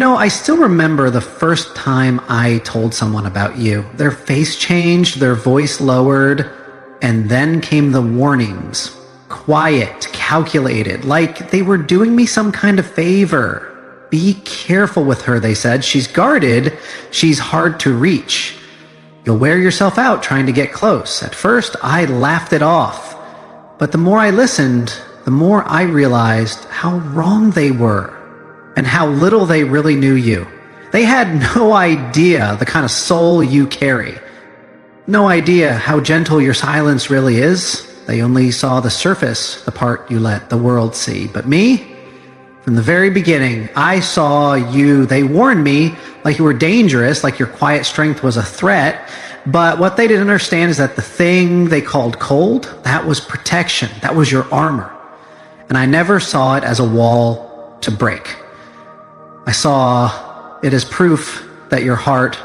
I still remember the first time I told someone about you. Their face changed, their voice lowered, and then came the warnings. Quiet, calculated, like they were doing me some kind of favor. Be careful with her, they said. She's guarded, she's hard to reach. You'll wear yourself out trying to get close. At first, I laughed it off. But the more I listened, the more I realized how wrong they were and how little they really knew you. They had no idea the kind of soul you carry. No idea how gentle your silence really is. They only saw the surface, the part you let the world see. But me, from the very beginning, I saw you. They warned me like you were dangerous, like your quiet strength was a threat. But what they didn't understand is that the thing they called cold, that was protection. That was your armor. And I never saw it as a wall to break. I saw it as proof that your heart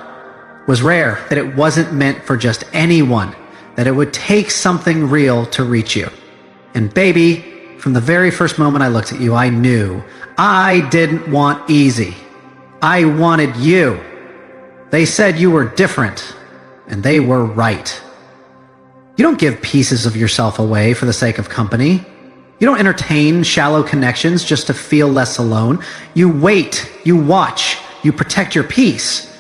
was rare, that it wasn't meant for just anyone, that it would take something real to reach you. And baby, from the very first moment I looked at you, I knew I didn't want easy. I wanted you. They said you were different, and they were right. You don't give pieces of yourself away for the sake of company. You don't entertain shallow connections just to feel less alone. You wait, you watch, you protect your peace.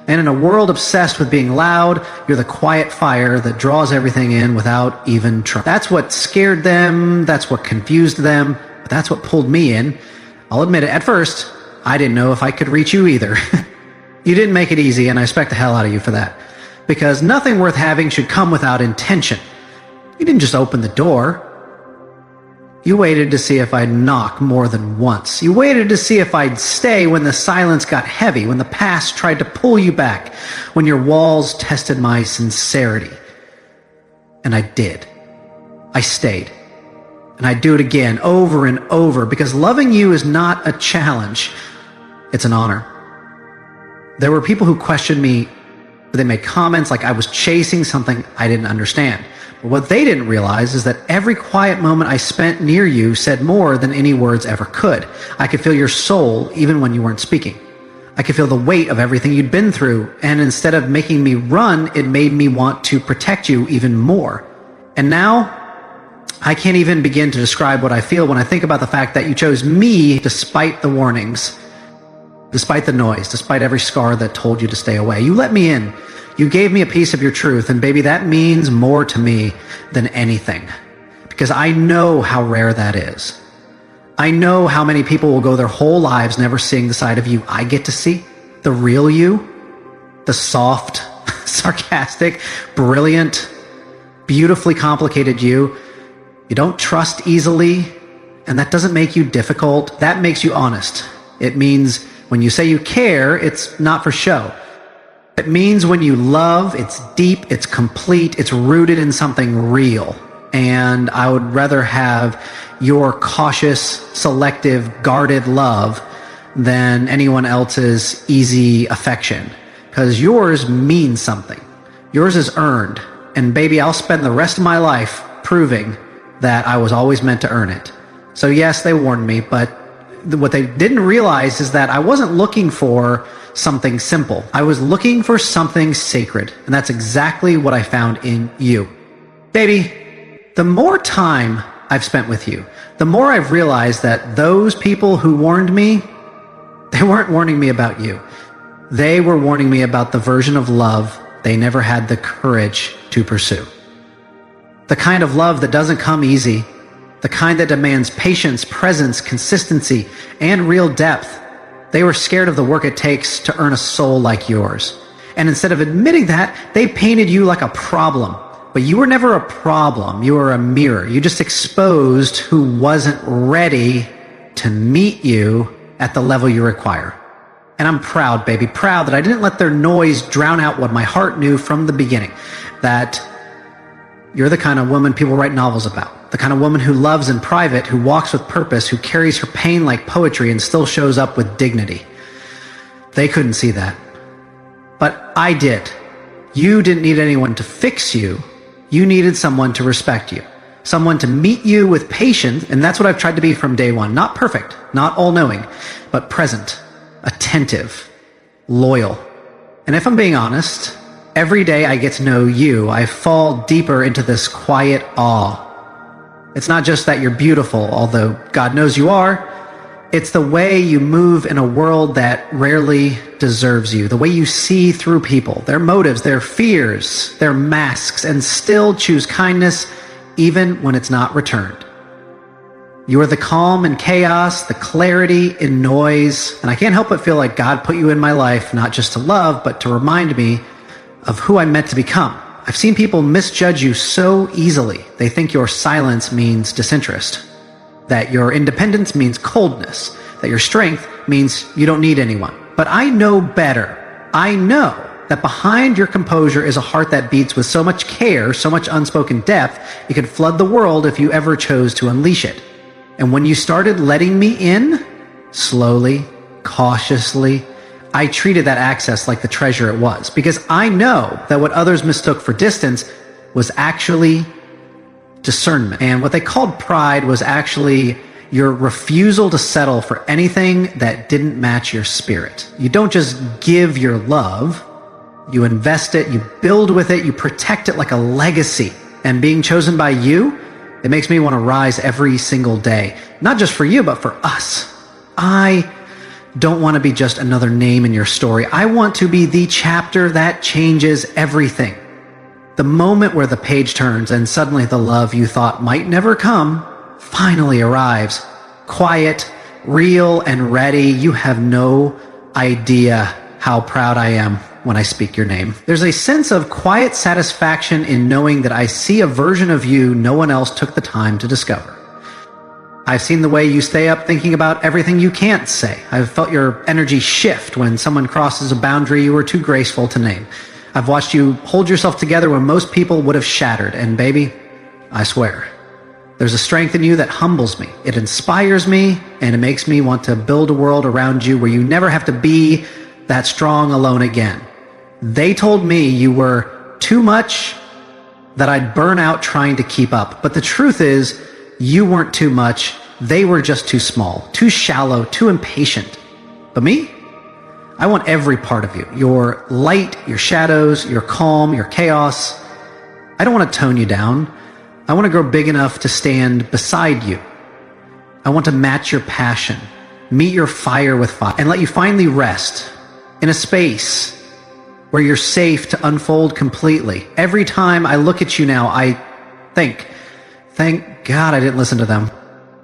And in a world obsessed with being loud, you're the quiet fire that draws everything in without even trying. That's what scared them, that's what confused them, but that's what pulled me in. I'll admit it, at first, I didn't know if I could reach you either. You didn't make it easy, and I respect the hell out of you for that. Because nothing worth having should come without intention. You didn't just open the door. You waited to see if I'd knock more than once. You waited to see if I'd stay when the silence got heavy, when the past tried to pull you back, when your walls tested my sincerity. And I did. I stayed. And I'd do it again, over and over, because loving you is not a challenge. It's an honor. There were people who questioned me. They made comments like I was chasing something I didn't understand. But what they didn't realize is that every quiet moment I spent near you said more than any words ever could. I could feel your soul even when you weren't speaking. I could feel the weight of everything you'd been through, and instead of making me run, it made me want to protect you even more. And now, I can't even begin to describe what I feel when I think about the fact that you chose me despite the warnings, despite the noise, despite every scar that told you to stay away. You let me in. You gave me a piece of your truth, and baby, that means more to me than anything. Because I know how rare that is. I know how many people will go their whole lives never seeing the side of you I get to see. The real you. The soft, sarcastic, brilliant, beautifully complicated you. You don't trust easily, and that doesn't make you difficult. That makes you honest. It means when you say you care, it's not for show. It means when you love, it's deep, it's complete, it's rooted in something real. And I would rather have your cautious, selective, guarded love than anyone else's easy affection. Because yours means something. Yours is earned. And baby, I'll spend the rest of my life proving that I was always meant to earn it. So yes, they warned me, but what they didn't realize is that I wasn't looking for something simple. I was looking for something sacred, and that's exactly what I found in you. Baby, the more time I've spent with you, the more I've realized that those people who warned me, they weren't warning me about you. They were warning me about the version of love they never had the courage to pursue. The kind of love that doesn't come easy, the kind that demands patience, presence, consistency, and real depth. They were scared of the work it takes to earn a soul like yours. And instead of admitting that, they painted you like a problem. But you were never a problem. You were a mirror. You just exposed who wasn't ready to meet you at the level you require. And I'm proud, baby, proud that I didn't let their noise drown out what my heart knew from the beginning. That you're the kind of woman people write novels about. The kind of woman who loves in private, who walks with purpose, who carries her pain like poetry and still shows up with dignity. They couldn't see that. But I did. You didn't need anyone to fix you. You needed someone to respect you. Someone to meet you with patience, and that's what I've tried to be from day one. Not perfect, not all-knowing, but present. attentive, loyal. And if I'm being honest, every day I get to know you, I fall deeper into this quiet awe. It's not just that you're beautiful, although God knows you are. It's the way you move in a world that rarely deserves you, the way you see through people, their motives, their fears, their masks, and still choose kindness even when it's not returned. You are the calm in chaos, the clarity in noise, and I can't help but feel like God put you in my life not just to love, but to remind me of who I'm meant to become. I've seen people misjudge you so easily. They think your silence means disinterest, that your independence means coldness, that your strength means you don't need anyone. But I know better. I know that behind your composure is a heart that beats with so much care, so much unspoken depth, it could flood the world if you ever chose to unleash it. And when you started letting me in, slowly, cautiously, I treated that access like the treasure it was, because I know that what others mistook for distance was actually discernment. And what they called pride was actually your refusal to settle for anything that didn't match your spirit. You don't just give your love, you invest it, you build with it, you protect it like a legacy. And being chosen by you, it makes me want to rise every single day, not just for you, but for us. I don't want to be just another name in your story. I want to be the chapter that changes everything. The moment where the page turns and suddenly the love you thought might never come finally arrives. Quiet, real, and ready. You have no idea how proud I am when I speak your name. There's a sense of quiet satisfaction in knowing that I see a version of you no one else took the time to discover. I've seen the way you stay up thinking about everything you can't say. I've felt your energy shift when someone crosses a boundary you were too graceful to name. I've watched you hold yourself together when most people would have shattered. And baby, I swear, there's a strength in you that humbles me. It inspires me, and it makes me want to build a world around you where you never have to be that strong alone again. They told me you were too much, that I'd burn out trying to keep up. But the truth is, you weren't too much. They were just too small, too shallow, too impatient. But me? I want every part of you. Your light, your shadows, your calm, your chaos. I don't want to tone you down. I want to grow big enough to stand beside you. I want to match your passion, meet your fire with fire, and let you finally rest in a space where you're safe to unfold completely. Every time I look at you now, I think, thank God I didn't listen to them.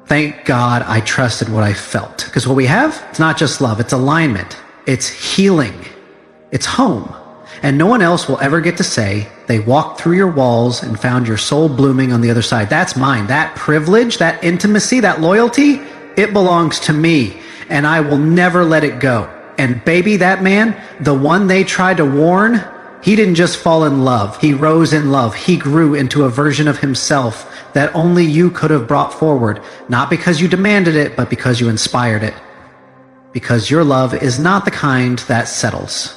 Thank God I trusted what I felt. Because what we have, it's not just love, it's alignment. It's healing. It's home. And no one else will ever get to say they walked through your walls and found your soul blooming on the other side. That's mine. That privilege, that intimacy, that loyalty, it belongs to me. And I will never let it go. And baby, that man, the one they tried to warn, he didn't just fall in love. He rose in love. He grew into a version of himself that only you could have brought forward. Not because you demanded it, but because you inspired it. Because your love is not the kind that settles.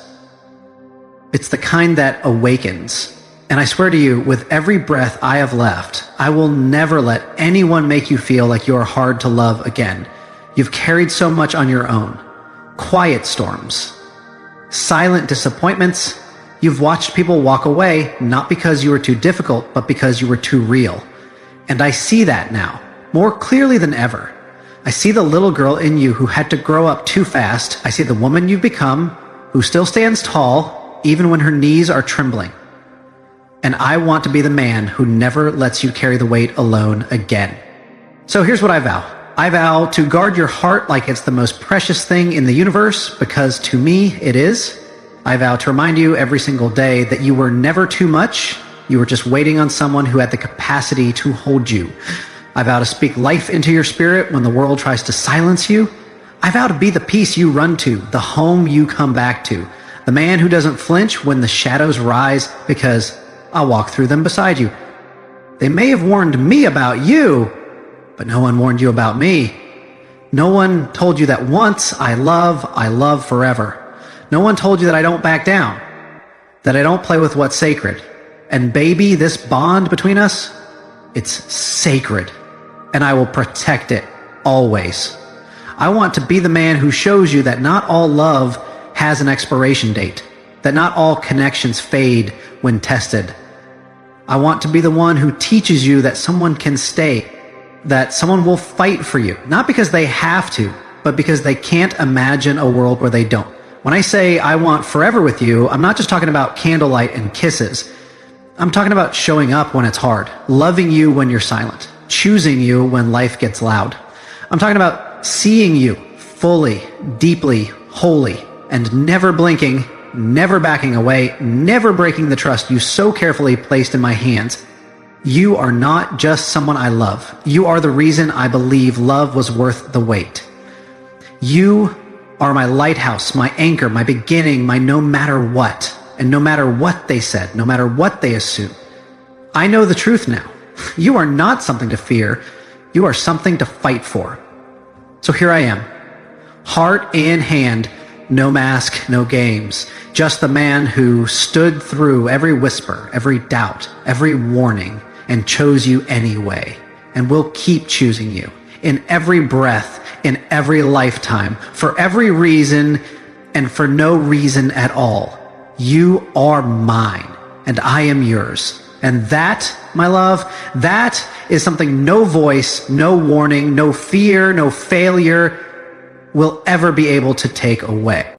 It's the kind that awakens. And I swear to you, with every breath I have left, I will never let anyone make you feel like you're hard to love again. You've carried so much on your own. Quiet storms, silent disappointments. You've watched people walk away, not because you were too difficult, but because you were too real. And I see that now, more clearly than ever. I see the little girl in you who had to grow up too fast. I see the woman you've become, who still stands tall, even when her knees are trembling. And I want to be the man who never lets you carry the weight alone again. So here's what I vow. I vow to guard your heart like it's the most precious thing in the universe, because to me it is. I vow to remind you every single day that you were never too much. You were just waiting on someone who had the capacity to hold you. I vow to speak life into your spirit when the world tries to silence you. I vow to be the peace you run to, the home you come back to, the man who doesn't flinch when the shadows rise, because I'll walk through them beside you. They may have warned me about you, but no one warned you about me. No one told you that once I love forever. No one told you that I don't back down, that I don't play with what's sacred. And baby, this bond between us, it's sacred. And I will protect it always. I want to be the man who shows you that not all love has an expiration date, that not all connections fade when tested. I want to be the one who teaches you that someone can stay, that someone will fight for you, not because they have to, but because they can't imagine a world where they don't. When I say I want forever with you, I'm not just talking about candlelight and kisses. I'm talking about showing up when it's hard, loving you when you're silent, choosing you when life gets loud. I'm talking about seeing you fully, deeply, wholly, and never blinking, never backing away, never breaking the trust you so carefully placed in my hands. You are not just someone I love. You are the reason I believe love was worth the wait. You are my lighthouse, my anchor, my beginning, my no matter what. And no matter what they said, no matter what they assume, I know the truth now. You are not something to fear. You are something to fight for. So here I am, heart in hand, no mask, no games. Just the man who stood through every whisper, every doubt, every warning, and chose you anyway, and will keep choosing you in every breath, in every lifetime, for every reason, and for no reason at all. You are mine, and I am yours. And that, my love, that is something no voice, no warning, no fear, no failure will ever be able to take away.